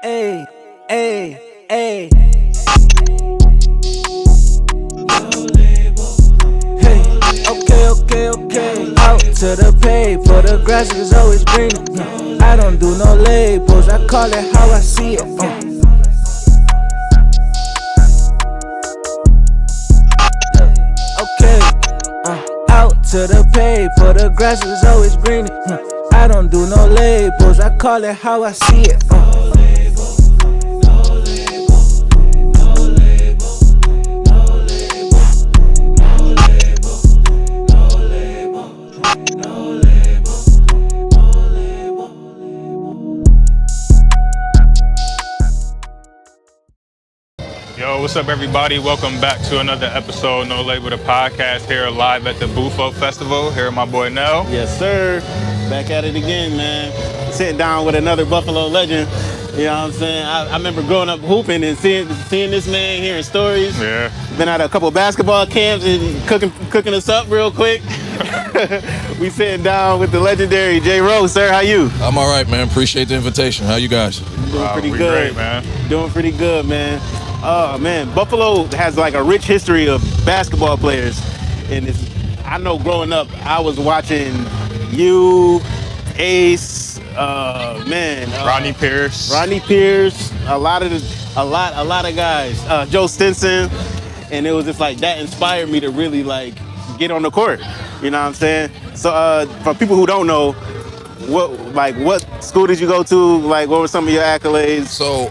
Hey, hey, hey. Hey, okay. Out to the pay, for the grass is always greener. I don't do no labels, I call it how I see it. Okay, out to the pay, for the grass is always greener. I don't do no labels, I call it how I see it. Yo, what's up, everybody? Welcome back to another episode, No Label, the podcast, here live at the Beau Fleuve Festival. Here with my boy Nell. Yes, sir. Back at it again, man. Sitting down with another Buffalo legend. You know what I'm saying? I remember growing up hooping and seeing this man, hearing stories. Yeah. Been at a couple of basketball camps and cooking us up real quick. We sitting down with the legendary ROWE, sir. How you? I'm all right, man. Appreciate the invitation. How you guys? Doing pretty we good. Great, man. Doing pretty good, man. Oh, man. Buffalo has like a rich history of basketball players. And I know growing up, I was watching you, Ace, Rodney Pierce. a lot of guys, Joe Stinson, and it was just like that inspired me to really like get on the court. You know what I'm saying? So for people who don't know, what school did you go to? Like, what were some of your accolades? So,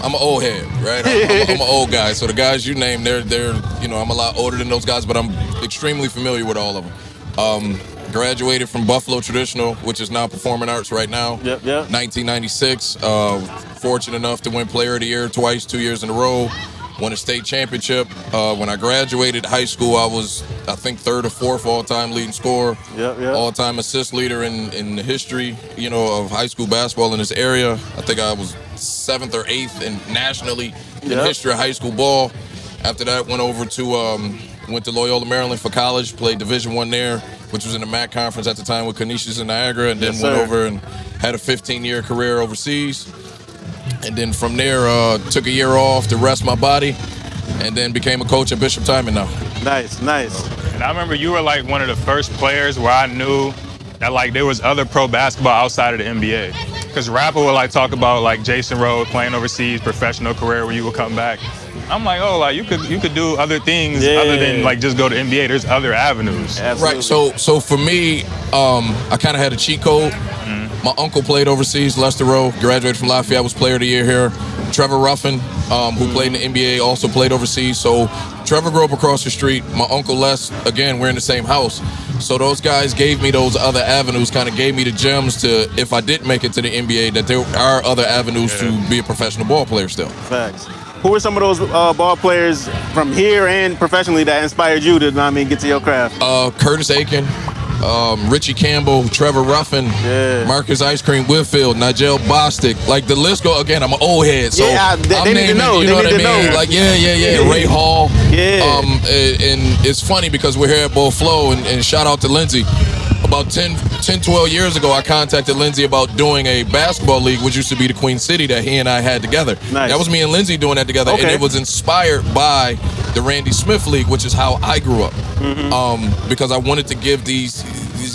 I'm an old head, right? I'm an old guy. So the guys you named, they're I'm a lot older than those guys, but I'm extremely familiar with all of them. Graduated from Buffalo Traditional, which is now Performing Arts right now. Yep. 1996. Fortunate enough to win Player of the Year twice, 2 years in a row. Won a state championship. When I graduated high school, I was, I think, third or fourth all-time leading scorer. Yep. All-time assist leader in the history, of high school basketball in this area. I think I was seventh or eighth nationally in history of high school ball. After that, went to Loyola, Maryland for college. Played Division I there, which was in the MAC conference at the time with Canisius and Niagara, and then went over and had a 15-year career overseas. And then from there, took a year off to rest my body, and then became a coach at Bishop Timon now. Nice. And I remember you were like one of the first players where I knew that like there was other pro basketball outside of the NBA. Because rapper would like talk about like Jason Rhodes playing overseas, professional career where you would come back. I'm like, oh, like you could do other things other than like just go to NBA. There's other avenues. Absolutely. Right. So for me, I kind of had a cheat code. My uncle played overseas, Lester Rowe, graduated from Lafayette, was Player of the Year here. Trevor Ruffin, who played in the NBA, also played overseas. So Trevor grew up across the street. My uncle Les, again, we're in the same house. So those guys gave me those other avenues, kind of gave me the gems to, if I did make it to the NBA, that there are other avenues to be a professional ball player still. Facts. Who are some of those ball players from here and professionally that inspired you to, get to your craft? Curtis Aiken, Richie Campbell, Trevor Ruffin, Marcus Ice Cream Whitfield, Nigel Bostic. Like the list go again. I'm an old head, so they need to know. You know what I mean? Know. Like Ray Hall. Yeah. And it's funny because we're here at Beau Fleuve, and shout out to Lindsay. About 10, 12 years ago, I contacted Lindsay about doing a basketball league, which used to be the Queen City, that he and I had together. Nice. That was me and Lindsay doing that together, and it was inspired by the Randy Smith League, which is how I grew up. Because I wanted to give these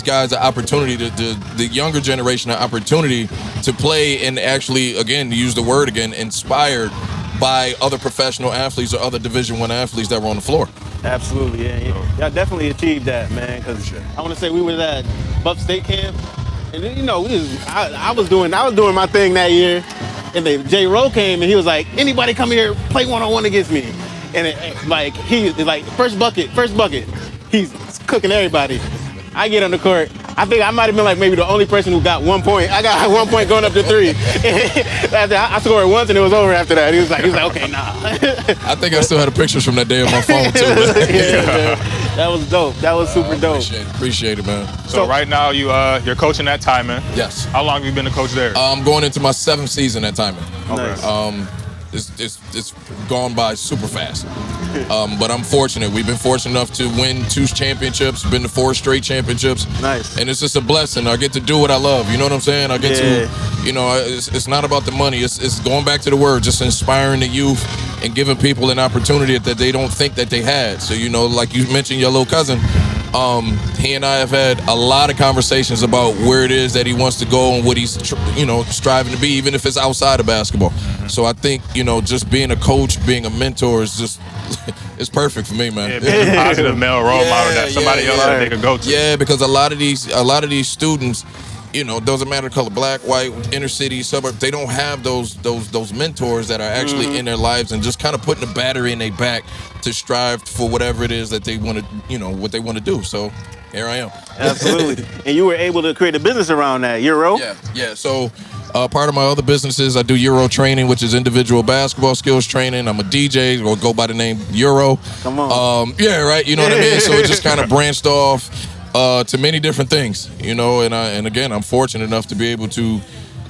guys an opportunity, the younger generation an opportunity to play and actually, again, to use the word again, inspired by other professional athletes or other Division I athletes that were on the floor. Absolutely, y'all definitely achieved that, man. Because I want to say we were at Buff State Camp, and then, I was doing my thing that year, and then ROWE came and he was like, "Anybody come here, play one-on-one against me?" And he's like, first bucket, he's cooking everybody. I get on the court. I think I might have been like maybe the only person who got 1 point. I got 1 point going up to three. I scored once and it was over after that. He was like, okay, nah. I think I still had the pictures from that day on my phone too. That was dope. That was super dope. Appreciate it, man. So right now you're coaching at Timon. Yes. How long have you been a coach there? I'm going into my 7th season at Timon. Nice. It's gone by super fast. But I'm fortunate. We've been fortunate enough to win 2 championships, been to 4 straight championships. Nice. And it's just a blessing. I get to do what I love. You know what I'm saying? I get to, You know, it's not about the money. It's going back to the word, just inspiring the youth and giving people an opportunity that they don't think that they had. So, you know, like you mentioned your little cousin, he and I have had a lot of conversations about where it is that he wants to go and what he's, striving to be, even if it's outside of basketball. So I think, just being a coach, being a mentor is just, it's perfect for me, man. Yeah, being a positive male role model that somebody else that they could go to. Yeah, because a lot of these students, doesn't matter the color, black, white, inner city, suburb, they don't have those mentors that are actually in their lives and just kind of putting the battery in their back to strive for whatever it is that they want to, what they want to do. So here I am. Absolutely. And you were able to create a business around that, Euro? Yeah. So part of my other businesses, I do Euro training, which is individual basketball skills training. I'm a DJ, or go by the name Euro. Come on. Yeah, right. You know what I mean? So it just kind of branched off to many different things, and again, I'm fortunate enough to be able to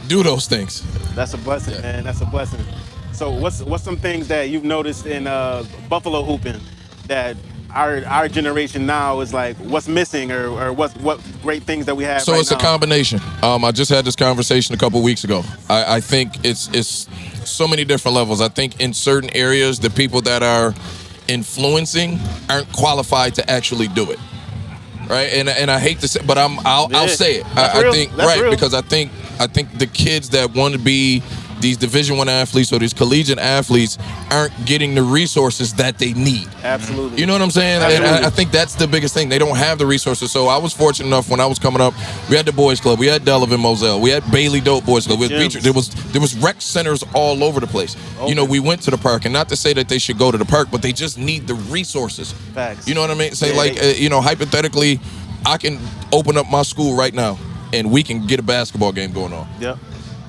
do those things. That's a blessing, man. That's a blessing. So what's some things that you've noticed in Buffalo hooping that our generation now is like, what's missing, or what great things that we have? So right it's now? a combination. I just had this conversation a couple weeks ago. I think it's so many different levels. I think in certain areas, the people that are influencing aren't qualified to actually do it. Right, and I hate to say, but I'll say it. I think real. Because I think the kids that want to be these Division I athletes or these collegiate athletes aren't getting the resources that they need. Absolutely. You know what I'm saying? And I think that's the biggest thing. They don't have the resources. So I was fortunate enough when I was coming up, we had the Boys Club, we had Delavan Moselle, we had Bailey Dope Boys Club, we had Beecher. There was rec centers all over the place. Okay. We went to the park, and not to say that they should go to the park, but they just need the resources. Facts. You know what I mean? Say hypothetically, I can open up my school right now and we can get a basketball game going on. Yep.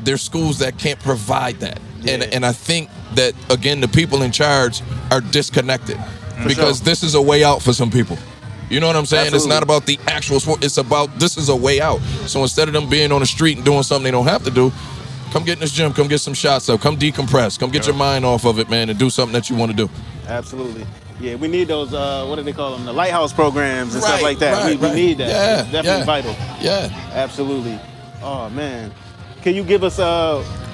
There's schools that can't provide that. Yeah. And I think that, again, the people in charge are disconnected because this is a way out for some people. You know what I'm saying? Absolutely. It's not about the actual sport. It's about this is a way out. So instead of them being on the street and doing something they don't have to do, come get in this gym, come get some shots up, come decompress, come get your mind off of it, man, and do something that you want to do. Absolutely. Yeah, we need those, what do they call them, the lighthouse programs and stuff like that. We need that. Yeah, it's definitely vital. Yeah. Absolutely. Oh, man. Can you give us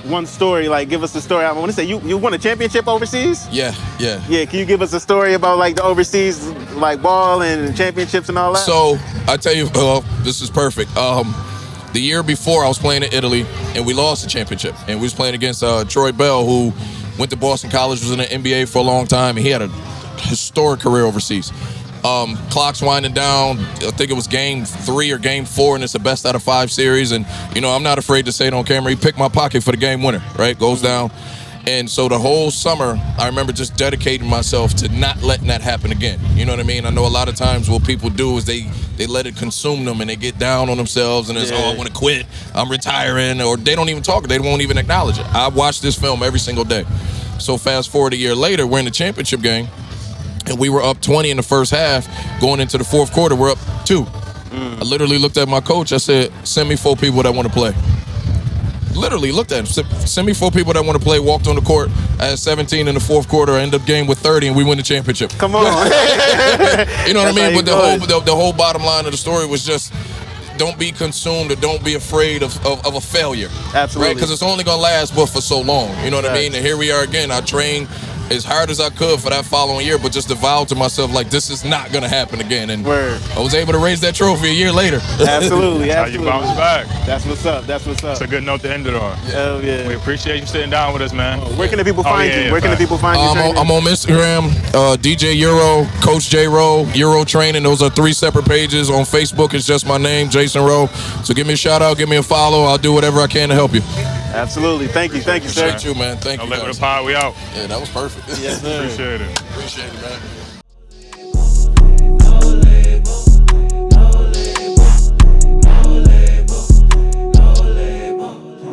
one story, give us a story? I want to say, you won a championship overseas? Yeah. Yeah, can you give us a story about, the overseas, ball and championships and all that? So, I tell you, this is perfect. The year before, I was playing in Italy, and we lost the championship. And we was playing against Troy Bell, who went to Boston College, was in the NBA for a long time, and he had a historic career overseas. Clock's winding down. I think it was game 3 or game 4, and it's a best out of 5 series. And, I'm not afraid to say it on camera. He picked my pocket for the game winner, right? Goes down. And so the whole summer, I remember just dedicating myself to not letting that happen again. You know what I mean? I know a lot of times what people do is they let it consume them and they get down on themselves and it's, I want to quit, I'm retiring, or they don't even talk, they won't even acknowledge it. I watch this film every single day. So fast forward a year later, we're in the championship game, and we were up 20 in the first half. Going into the fourth quarter, we're up 2. I literally looked at my coach. I said, send me 4 people that want to play. Literally looked at him. Send me 4 people that want to play. Walked on the court. I had 17 in the fourth quarter. I ended up game with 30, and we win the championship. Come on. You know what I mean? But the whole bottom line of the story was just, don't be consumed or don't be afraid of a failure. Absolutely. Right? Because it's only going to last but for so long. You know what I mean? And here we are again. I trained as hard as I could for that following year, but just to vow to myself, this is not going to happen again. And I was able to raise that trophy a year later. Absolutely. How you bounce back. That's what's up. It's a good note to end it on. Hell yeah. We appreciate you sitting down with us, man. Where can the people find you? Where can the people find you? I'm on Instagram, DJ Euro, Coach J Rowe, Euro Training. Those are 3 separate pages. On Facebook, it's just my name, Jason Rowe. So give me a shout out, give me a follow. I'll do whatever I can to help you. Absolutely. Thank you, sir. Appreciate you, man. Thank you. Liquid the pod, we out. Yeah, that was perfect. Yes, sir. Appreciate it. Appreciate it, man.